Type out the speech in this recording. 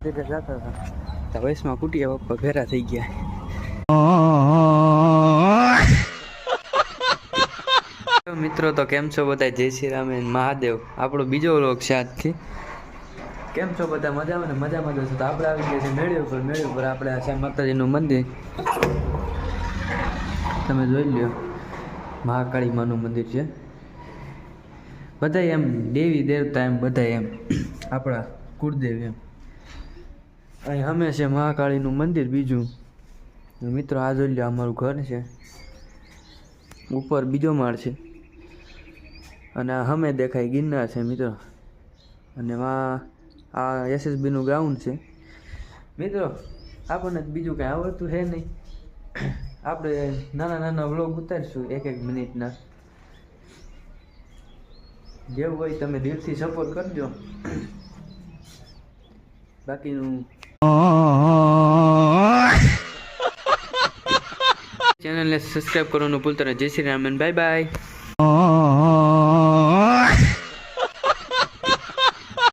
જતા હતા વયસમાં કુટિયા પપ્પા ભેરા થઈ ગયા. મિત્રો તો કેમ છો બધા? જય શ્રી રામ મહાદેવ. આપણો બીજો વ્લોગ છે આજથી. કેમ છો બધા? મજામાં ને? મજામાં જશો તો આપણે આવી ગયા છે મેળી ઉપર આપણે આ છે માતાજીનું મંદિર. તમે જોઈ લ્યો, મહાકાળી માનું મંદિર છે. બધા એમ દેવી દેવતા એમ બધા એમ આપણા કુળદેવ એમ. અહીં અમે છે મહાકાળીનું મંદિર. બીજું મિત્રો આ જોઈ લો, અમારું ઘર છે. ઉપર બીજો માળ છે અને અમે દેખાય ગિરનાર છે મિત્રો. અને આ એસએસબીનું ગ્રાઉન્ડ છે મિત્રો. આપણને બીજું કંઈ આવડતું છે નહીં. આપણે નાના વ્લોગ ઉતારીશું 1-1 મિનિટના. જેવું હોય તમે દિલથી સપોર્ટ કરજો. બાકીનું ચેનલને સબસ્ક્રાઈબ કરવાનું ભૂલતા નહીં. જય શ્રી રામ, બાય બાય.